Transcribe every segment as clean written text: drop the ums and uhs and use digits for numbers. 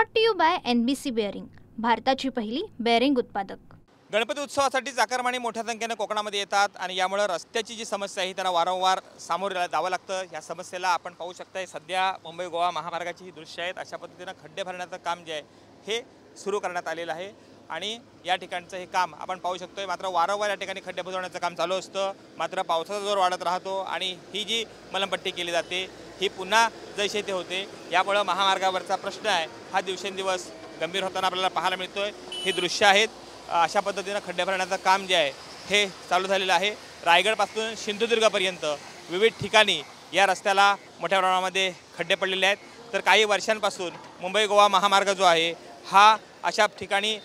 Brought to you by NBC bearing, भारताची पहिली bearing उत्पादक। गणपती उत्सवासाठी चाकरमानी मोठ्या संख्येने कोकणामध्ये येतात आणि यामुळे रस्त्याची जी समस्या आहे त्यांना वारंवार सामोरे जावं लागतं। या समस्येला आपण पाहू शकताय सध्या मुंबई गोवा महामार्गाची ही दृश्य आहेत। अशा पद्धतीने खड्डे भरण्याचं काम जे आहे हे सुरू करण्यात आलेलं आहे आणि या ठिकाणचं हे काम आपण पाहू शकतोय। मात्र वारंवार या ठिकाणी खड्डे बुजवण्याचं काम चालू असतं, मात्र पावसाचा जोर वाढत राहतो आणि ही जी मलमपट्टी केली जाते ही पुन्हा जैसे ते होते। यामुळे महामार्गावरचा प्रश्न आहे हा दिवसेंदिवस गंभीर होताना आपल्याला पाहायला मिळतोय। ही दृश्य आहेत अशा पद्धतीने खड्डे भरण्याचं काम जे आहे हे चालू झालेलं आहे। रायगडपासून सिंधुदुर्गपर्यंत विविध ठिकाणी या रस्त्याला मोठ्या प्रमाणामध्ये खड्डे पडलेले आहेत। तर काही वर्षांपासून मुंबई गोवा महामार्ग जो आहे हा अशा ठिकाणी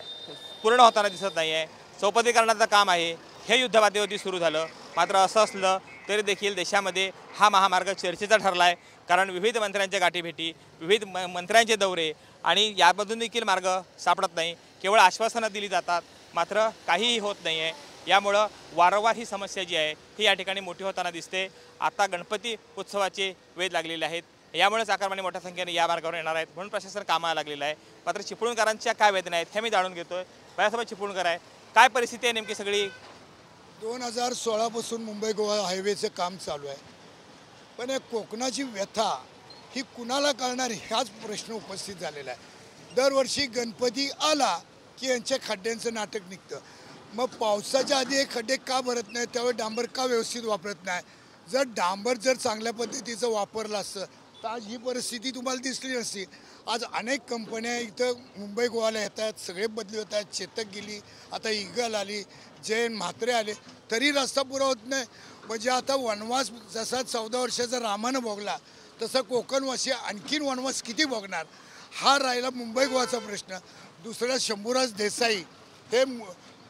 पूर्ण होताना दिसत नाही आहे। चौपदरीकरणाचं काम आहे हे युद्धपातळीवरती सुरू झालं, मात्र असं असलं तरी देखील देशामध्ये हा महामार्ग चर्चेचा ठरला आहे। कारण विविध मंत्र्यांच्या गाठीभेटी, विविध मंत्र्यांचे दौरे आणि यामधून देखील मार्ग सापडत नाही। केवळ आश्वासनं दिली जातात, मात्र काहीही होत नाही आहे। यामुळं वारंवार ही समस्या जी आहे ही या ठिकाणी मोठी होताना दिसते। आता गणपती उत्सवाचे वेध लागलेले आहेत, यामुळे चाकरमानी मोठ्या संख्येने या मार्गावर येणार आहेत, म्हणून प्रशासन कामाला लागलेलं आहे। मात्र चिपळूणकरांच्या काय वेदना आहेत हे मी जाणून घेतोय। माझ्यासोबत चिपळूणकर आहे, काय परिस्थिती आहे नेमकी सगळी? 2016 पासून मुंबई गोवा हायवेचं काम चालू आहे, पण या कोकणाची व्यथा ही कुणाला कळणार ह्याच प्रश्न उपस्थित झालेला आहे। दरवर्षी गणपती आला की यांच्या खड्ड्यांचं नाटक निघतं। मग पावसाच्या आधी हे खड्डे का भरत नाही, त्यावेळी डांबर का व्यवस्थित वापरत नाही? जर डांबर जर चांगल्या पद्धतीचं वापरलं असतं तर आज ही परिस्थिती तुम्हाला दिसली नसती। आज अनेक कंपन्या इथं मुंबई गोवाला येतात, सगळे बदली होत आहेत। चेतक गेली, आता ईगल आली, जैन म्हात्रे आले, तरी रस्ता पुरा होत नाही। म्हणजे आता वनवास जसा 14 वर्षाचा रामानं भोगला तसं कोकणवासी आणखीन वनवास किती भोगणार हा राहिला मुंबई गोवाचा प्रश्न। दुसरा शंभूराज देसाई हे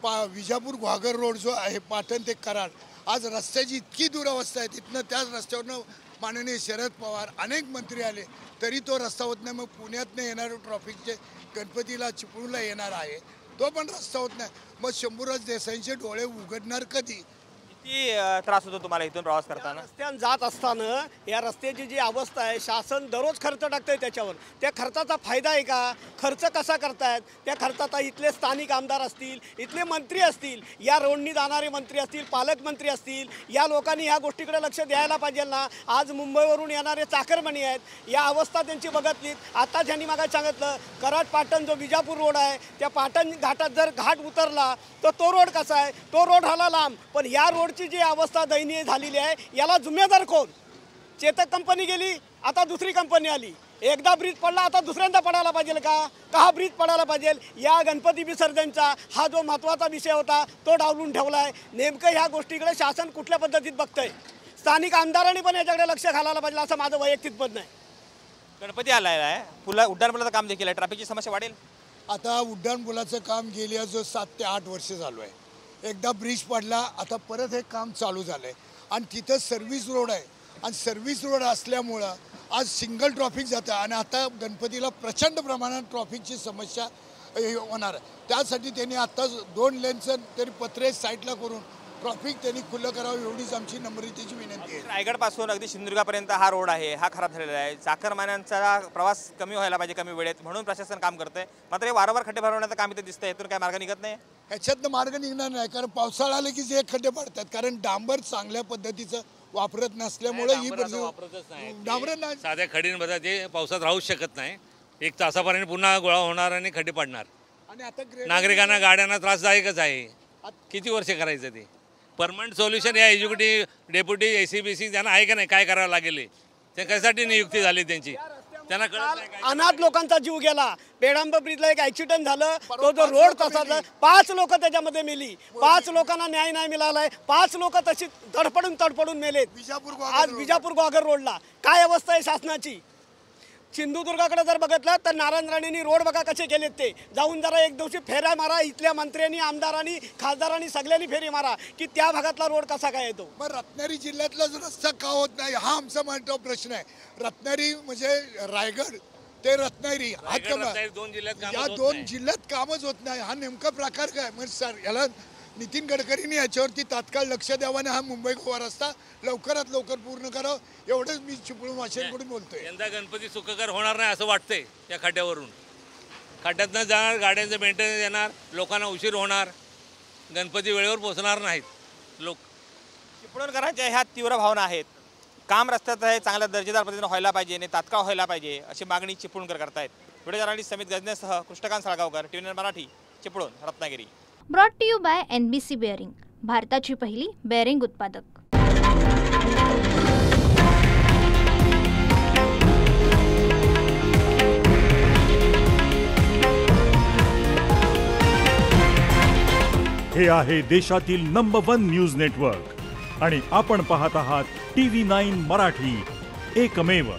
विजापूर घागर रोड जो आहे पाटण ते कराड, आज रस्त्याची इतकी दुरावस्था आहे, तिथनं त्याच रस्त्यावरनं माननीय शरद पवार अनेक मंत्री आले तरी तो रस्ता होत नाही। मग पुण्यातनं येणारे ट्रॉफिकचे गणपतीला चिपळूणला येणार आहे तो पण रस्ता होत नाही। मग शंभूराज देसाईंचे डोळे उघडणार कधी? किती त्रास होतो तुम्हाला इथून प्रवास करताना? रस्त्याने जात असताना या रस्त्याची जी अवस्था आहे, शासन दररोज खर्च टाकतंय त्याच्यावर। त्या खर्चाचा फायदा आहे का? खर्च कसा करतायत? त्या खर्चाचा इथले स्थानिक आमदार असतील, इथले मंत्री असतील, या रोडनी जाणारे मंत्री असतील, पालकमंत्री असतील, या लोकांनी ह्या गोष्टीकडे लक्ष द्यायला पाहिजे ना। आज मुंबईवरून येणारे चाकरमानी आहेत, या अवस्था त्यांची बघितलीत। आता ज्यांनी मागे सांगितलं कराड पाटण जो विजापूर रोड आहे, त्या पाटण घाटात जर घाट उतरला तर तो रोड कसा आहे? तो रोड हाला लांब, पण या रोड जी अवस्था दयनीय झालेली आहे याला जिम्मेदार कोण? चेतक कंपनी गेली, आता दुसरी कंपनी आली। एकदा ब्रिज पडला, आता दुसऱ्यांदा पडायला पाहिजे का? हा ब्रिज पडायला पाहिजे? या गणपती विसर्जनचा हा जो महत्त्वाचा विषय होता तो डावलून ठेवला आहे। नेमकं ह्या गोष्टीकडे शासन कुठल्या पद्धतीत बघतंय? स्थानिक आमदारांनी पण याच्याकडे लक्ष घालायला पाहिजे असं माझं वैयक्तिक मत नाही। गणपती आलाय आहे, उड्डाणपुलाचं काम देखील आहे, ट्रॅफिकची समस्या वाढेल। आता उड्डाणपुलाचं काम गेल्या जो 7 ते 8 वर्ष चालू आहे। एकदा ब्रिज पडला, आता परत हे काम चालू झालं आहे आणि तिथं सर्व्हिस रोड आहे आणि सर्व्हिस रोड असल्यामुळं आज सिंगल ट्रॉफिक जातं आणि आता गणपतीला प्रचंड प्रमाणात ट्रॉफिकची समस्या होणार आहे। त्यासाठी त्यांनी आत्ता 2 लेनचं तरी पत्रे साईडला करून ट्रॉफिक त्यांनी खुलं करावं एवढीच आमची नम्रतेची विनंती आहे। रायगडपासून अगदी सिंधुदुर्गापर्यंत हा रोड आहे हा खराब झालेला आहे। चाकरमान्यांचा प्रवास कमी व्हायला पाहिजे कमी वेळेत, म्हणून प्रशासन काम करतंय। मात्र हे वारंवार खड्डे भरवण्याचं काम इथे दिसतंय, यातून काय मार्ग निघत नाही? ह्याच्यातनं मार्ग निघणार नाही, कारण पावसाळा आले की जे खड्डे पडतात, कारण डांबर चांगल्या पद्धतीचं वापरत नसल्यामुळे ही डांबर साध्या खडींमध्ये ते पावसात राहूच शकत नाही। 1 तासापर्यंत पुन्हा गोळा होणार आणि खड्डे पडणार आणि आता नागरिकांना गाड्यांना त्रासदायकच आहे। किती वर्ष करायचं ते? परमनंट सोल्युशन या एक्झिक्युटिव्ह डेप्युटी ACBC त्यांना आहे का नाही? काय करावं लागेल ते? कशासाठी नियुक्ती झाली त्यांची त्यांना कळत नाही। अनाथ लोकांचा जीव गेला। पेडांबर ब्रिजला एक ऍक्सिडेंट झालं, तो जो रोड तसा 5 लोक त्याच्यामध्ये मेली, 5 लोकांना न्याय नाही मिळालाय, 5 लोक तशी तडपडून मेलेत। आज विजापूर घागर रोडला काय अवस्था आहे शासनाची? सिंधुदुर्गाकडे जर बघितलं तर नारायण राणेंनी रोड बघा कसे केलेत, ते जाऊन जरा एक दिवशी फेऱ्या मारा, इथल्या मंत्र्यांनी, आमदारांनी, खासदारांनी सगळ्यांनी फेरी मारा की त्या भागातला रोड कसा काय येतो। मग रत्नागिरी जिल्ह्यातला रस्ता का होत नाही हा आमचा महत्त्वाचा प्रश्न आहे। रत्नागिरी म्हणजे रायगड ते रत्नागिरी हा 2 जिल्ह्यात कामच होत नाही, हा नेमका प्रकार काय? म्हणजे सर याला नितीन गडकरींनी याच्यावरती तात्काळ लक्ष द्यावं, हा मुंबई गोवा रस्ता लवकरात लवकर पूर्ण करावं एवढंच मी चिपळूण वाशिमकडून बोलतोय। यंदा गणपती सुखकर होणार नाही असं वाटतंय या खड्ड्यावरून। खड्ड्यातनं जाणार, गाड्यांचं मेंटेनन्स येणार, लोकांना उशीर होणार, गणपती वेळेवर पोहोचणार नाहीत लोक. चिपळूणकरांच्या ह्या तीव्र भावना आहेत. काम रस्त्यात आहे, चांगल्या दर्जेदार पद्धतीने व्हायला पाहिजे आणि तात्काळ व्हायला पाहिजे अशी मागणी चिपळूणकर करतायत. व्हिडिओ जर्नलिस्ट समित गजनेसह Krishnakant Salgaonkar, TV Marathi, Chiplun, Ratnagiri. Brought to you by NBC bearing, भारताची पहिली बेअरिंग उत्पादक. हे आहे देशातील नंबर 1 न्यूज नेटवर्क आणि आपण पाहत आहात TV9 मराठी, एकमेव.